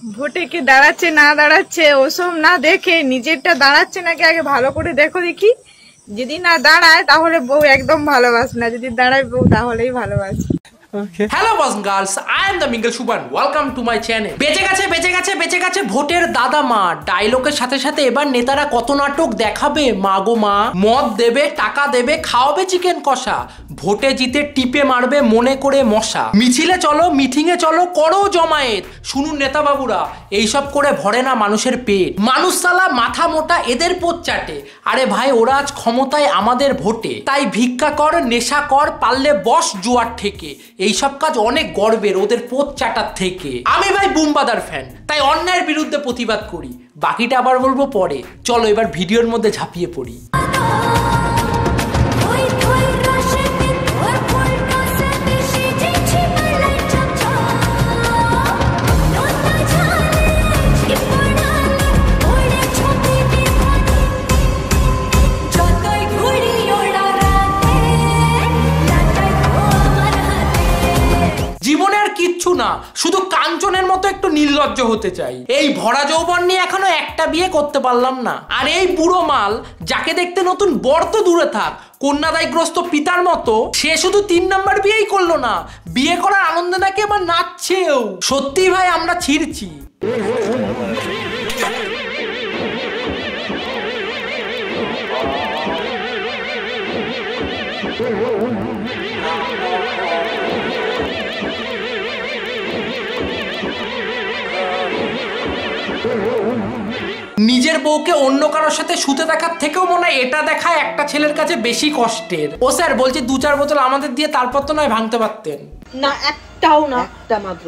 ভোটে কে দাঁড়াচ্ছে না দাঁড়াচ্ছে ওসব না দেখে নিজেরটা দাঁড়াচ্ছে নাকি আগে ভালো করে দেখো দেখি। যদি না দাঁড়ায় তাহলে বউ একদম ভালোবাসে না, যদি দাঁড়ায় বউ তাহলেই ভালোবাসে। Hello boss girls, I am the mingle সুবান, ওয়েলকাম টু মাই চ্যানেল। বেঁচে গেছে ভোটের দাদা মা। ডায়লগের সাথে সাথে এবার নেতারা কত নাটক দেখাবে। মা গো মা, মদ দেবে, টাকা দেবে, খাওয়াবে চিকেন কষা, ভোটে জিতে টিপে মারবে মনে করে মশা। মিছিলে চলো, মিটিং এ চলো, করো জমায়েত। শুনুন নেতা বাবুরা, এইসব করে ভরে না মানুষের পেট। মানুষ সালা মাথা মোটা, এদের পোত চাটে। আরে ভাই, ওরা আজ ক্ষমতায় আমাদের ভোটে, তাই ভিক্ষা কর, নেশা কর, পারলে বস জুয়ার থেকে। এইসব কাজ অনেক গর্বের ওদের পোত চাটার থেকে। আমি ভাই বুমবাদার ফ্যান, তাই অন্যায়ের বিরুদ্ধে প্রতিবাদ করি। বাকিটা আবার বলবো পরে। চলো এবার ভিডিওর মধ্যে ঝাঁপিয়ে পড়ি। কিচ্ছু না, শুধু কাঞ্চনের মতো একটু নির্লজ্জ হতে চাই। এই ভরা যৌবন নিয়ে এখনো একটা বিয়ে করতে পারলাম না। আর এই বুড়ো মাল, যাকে দেখতে নতুন বর তো দূরে থাক, কন্যাদায়গ্রস্ত পিতার মতো, সে শুধু 3 নাম্বার বিয়েই করলো না, বিয়ে করার আনন্দে নাকি আবার নাচছেও। সত্যি ভাই আমরা ছিড়ছি। নিজের বউকে অন্য কারোর সাথে শুতে দেখার থেকেও মনে হয় এটা দেখা একটা ছেলের কাছে বেশি কষ্টের। ও স্যার বলছি 2-4 বোতল আমাদের দিয়ে তারপর তো নয় ভাঙতে পারতেন। না একটাও না, একটা মাত্র।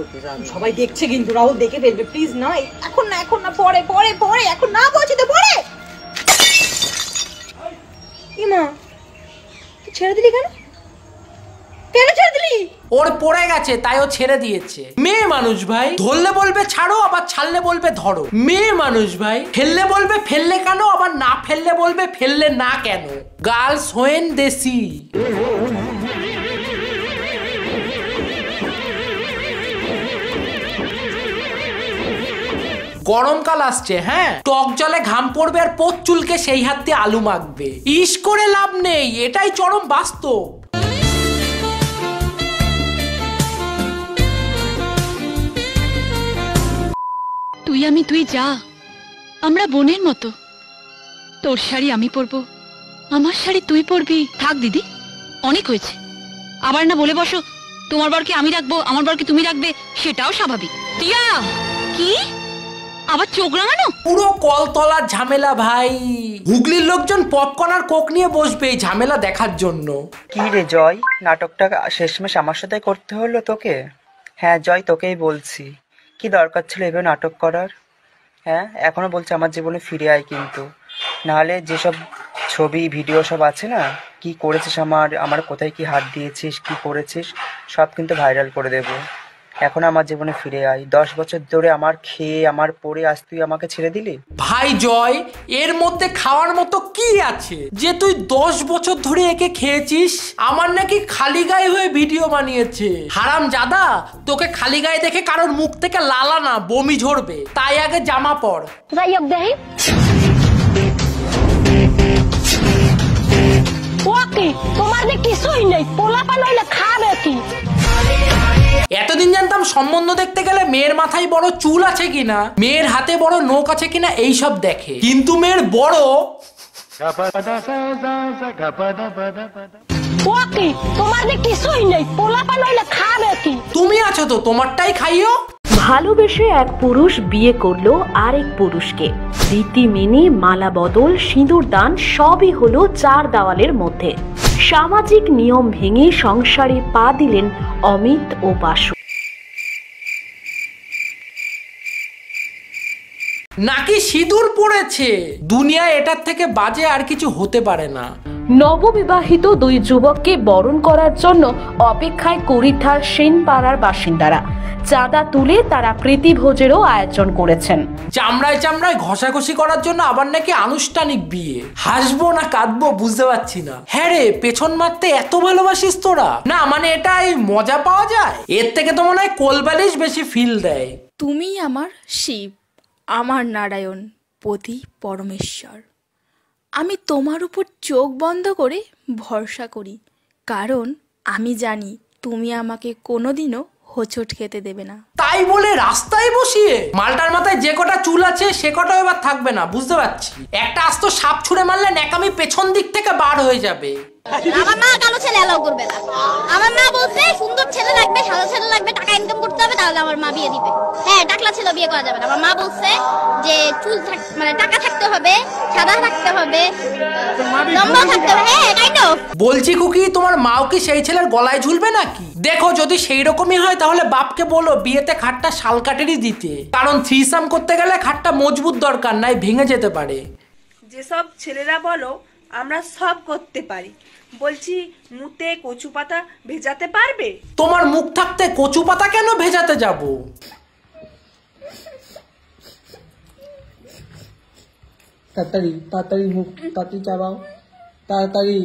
সবাই দেখছে কিন্তু, রাহুল দেখে ফেলবে, প্লিজ না এখন না, এখন না, পরে পরে পরে, এখন না বলছি তো পরে। ইমা তুই ছেড়ে দিলি কেন? কেন ছেড়ে দিলি? ওর পড়ে গেছে তাই ও ছেড়ে দিয়েছে। মেয়ে মানুষ ভাই, ধরলে বলবে ছাড়ো, আবার ছাড়লে বলবে ধরো। মেয়ে মানুষ ভাই, ফেললে বলবে ফেললে কেন, আবার না ফেললে বলবে ফেললে না কেন। গার্লস হোয়েন দেশি। গরমকাল আসছে, হ্যাঁ, টক জলে ঘাম পড়বে আর পোত চুলকে সেই হাত দিয়ে আলু মাখবে। ইস করে লাভ নেই, এটাই চরম বাস্তব। তুই যা, আমরা বোনের মতো। তোর শাড়ি আমি পরবো, আমার শাড়ি তুই পরবি। থাক দিদি, অনেক হয়েছে। আবার না বলে বসো তোমার বরকে আমি রাখবো, আমার বরকে তুমি রাখবে, সেটাও স্বাভাবিক। টিয়া, কি আবার চোখ রাঙানো? পুরো কলতলার ঝামেলা ভাই। হুগলির লোকজন পপকর্ন আর কোক নিয়ে বসবে এই ঝামেলা দেখার জন্য। কি রে জয়, নাটকটা শেষমেশ আমার সাথে করতে হলো তোকে? হ্যাঁ জয়, তোকেই বলছি, কি দরকার ছিল এভাবে নাটক করার? হ্যাঁ, এখনো বলছি আমার জীবনে ফিরে আয়, কিন্তু নাহলে যেসব ছবি ভিডিও সব আছে না, কি করেছিস, আমার কোথায় কি হাত দিয়েছিস, কি করেছিস, সব কিন্তু ভাইরাল করে দেবো। এখন আমার জীবনে ফিরে আয়। 10 বছর ধরে আমার খেয়ে আমার পরে আজ তুই আমাকে ছেড়ে দিলি। ভাই জয়, এর মধ্যে খাওয়ার মতো কি আছে যে তুই 10 বছর ধরে একে খেয়েছিস? আমার নাকি খালি গায়ে হয়ে ভিডিও বানিয়েছে। হারাম জাদা, তোকে খালি গায়ে দেখে কারোর মুখ থেকে লালা না বমি ঝরবে, তাই আগে জামা পর। তোমার যে কিছুই নেই, পোলাপান হইলে খাবে কি? এতদিন জানতাম সম্বন্ধ দেখতে গেলে মেয়ের মাথায় বড় চুল আছে কিনা, মেয়ের হাতে বড় নখ আছে কিনা এইসব দেখে, কিন্তু মেয়ের বড় তোমার যে কিছুই নেই, পোলাপান হইলে খাবে কি? তুমি আছো তো, তোমারটাই খাইও। ভালোবেসে এক পুরুষ বিয়ে করলো আরেক পুরুষকে। রীতি মেনে মালা বদল, সিঁদুর দান সবই হলো 4 দেওয়ালের মধ্যে। সামাজিক নিয়ম ভেঙে সংসারে পা দিলেন অমিত ও বাসু। নাকি সিঁদুর পড়েছে। দুনিয়ায় এটার থেকে বাজে আর কিছু হতে পারে না। নববিবাহিত 2 যুবককে বরণ করার জন্য অপেক্ষায় কুড়িঠার সেনপাড়ার বাসিন্দারা। চাঁদা তুলে তারা প্রীতিভোজেরও আয়োজন করেছেন। চামড়ায় চামড়ায় ঘষাঘষি করার জন্য আবার নাকি আনুষ্ঠানিক বিয়ে। হাসবো না কাঁদবো বুঝতে পারছি না। হ্যাঁ রে, পেছন মারতে এত ভালোবাসিস তোরা? না মানে এটাই মজা পাওয়া যায়? এর থেকে তো মনে হয় কোলবালিশ বেশি ফিল দেয়। তুমি আমার শিব, আমার নারায়ণ, পতি পরমেশ্বর। আমি তোমার উপর চোখ বন্ধ করে ভরসা করি, কারণ আমি জানি তুমি আমাকে কোনোদিনও হোঁচট খেতে দেবে না। তাই বলে রাস্তায় বসিয়ে মালটার মাথায় যে কটা চুল আছে সে কটা এবার থাকবে না, বুঝতে পারছি। একটা আস্ত সাপ ছুঁড়ে মারলে ন্যাকামি পেছন দিক থেকে বার হয়ে যাবে। আমার মা কালো ছেলে এলাও করবে না। আমার মা বলছে সুন্দর ছেলে লাগবে, সাদা ছেলে লাগবে, টাকা ইনকাম করতে হবে, তাহলে আমার মা বিয়ে দিবে। হ্যাঁ, টাকলা ছেলে বিয়ে করা যাবে না। আমার মা বলছে যে চুল মানে টাকা থাকতে হবে, সাদা থাকতে হবে, লম্বা থাকতে হবে। হ্যাঁ, কাইন্ড অফ। বলছি কুকি, তোমার মাও কি সেই ছেলের গলায় ঝুলবে নাকি? দেখো, যদি সেই রকমই হয় তাহলে বাপকে বলো বিয়েতে খাটটা শালকাঠেরই দিতে, কারণ থ্রিসাম করতে গেলে খাটটা মজবুত দরকার, নাই ভেঙে যেতে পারে। যেসব ছেলেরা বলো আমরা সব করতে পারি, বলছি মুতে কচু পাতা ভেজাতে পারবে? তোমার মুখ থাকতে কচু পাতা কেন ভেজাতে যাব? তাড়াতাড়ি তাড়াতাড়ি মুখ তাড়াতাড়ি চাবাও, তাড়াতাড়ি।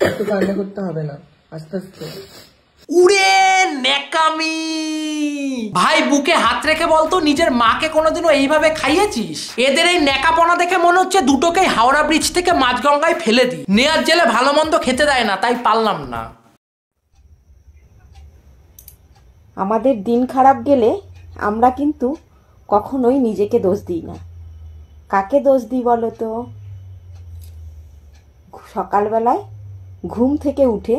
একটু কান্না করতে হবে না, আস্তে আস্তে। উড়ে ন্যাকামি! ভাই বুকে হাত রেখে বলতো, নিজের মাকে কোনোদিনও এইভাবে খাইয়েছিস? এদের এই ন্যাকাপনা দেখে মনে হচ্ছে দুটোকেই হাওড়া ব্রিজ থেকে মাঝগঙ্গায় ফেলে দিই। নেয়ার জেলে ভালো মন্দ খেতে দেয় না, তাই পারলাম না। আমাদের দিন খারাপ গেলে আমরা কিন্তু কখনোই নিজেকে দোষ দিই না। কাকে দোষ দিই বলো তো? সকালবেলায় ঘুম থেকে উঠে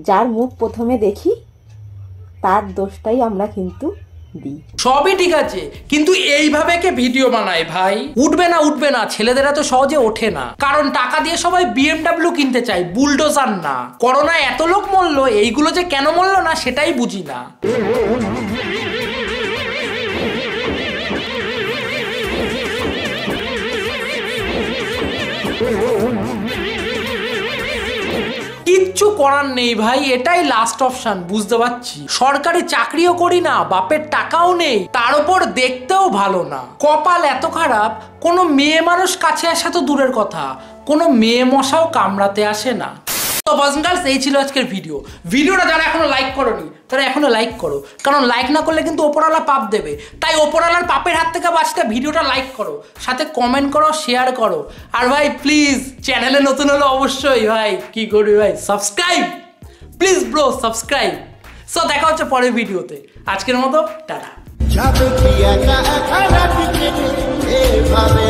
যার মুখ প্রথমে দেখি তার দোষটাই আমরা কিন্তু দিই। সবই ঠিক আছে, কিন্তু এইভাবে কে ভিডিও বানায় ভাই? উঠবে না উঠবে না, ছেলেদের এত সহজে ওঠে না, কারণ টাকা দিয়ে সবাই BMW কিনতে চায়, বুলডোজার না। করোনায় এত লোক মরলো, এইগুলো যে কেন মরলো না সেটাই বুঝি না। কিচ্ছু করার নেই ভাই, এটাই লাস্ট অপশন, বুঝতে পারছি। সরকারি চাকরিও করি না, বাপের টাকাও নেই, তার উপর দেখতেও ভালো না। কপাল এত খারাপ, কোনো মেয়ে মানুষ কাছে আসা তো দূরের কথা, কোনো মেয়ে মশাও কামড়াতে আসে না। তো বয়েজ এন্ড গার্লস, এই ছিল আজকের ভিডিওটা যারা এখনো লাইক করোনি তারা এখনো লাইক করো, কারণ লাইক না করলে কিন্তু ওপরওয়ালা পাপ দেবে। তাই ওপরওয়ালার পাপের হাত থেকে বাঁচতে ভিডিওটা লাইক করো, সাথে কমেন্ট করো, শেয়ার করো। আর ভাই প্লিজ চ্যানেলে নতুন হলে অবশ্যই ভাই কি করবি ভাই, subscribe please bro, subscribe. So দেখা হচ্ছে পরের ভিডিওতে, আজকের মতো টাটা। যাবে কি একা একা রাতে এভাবে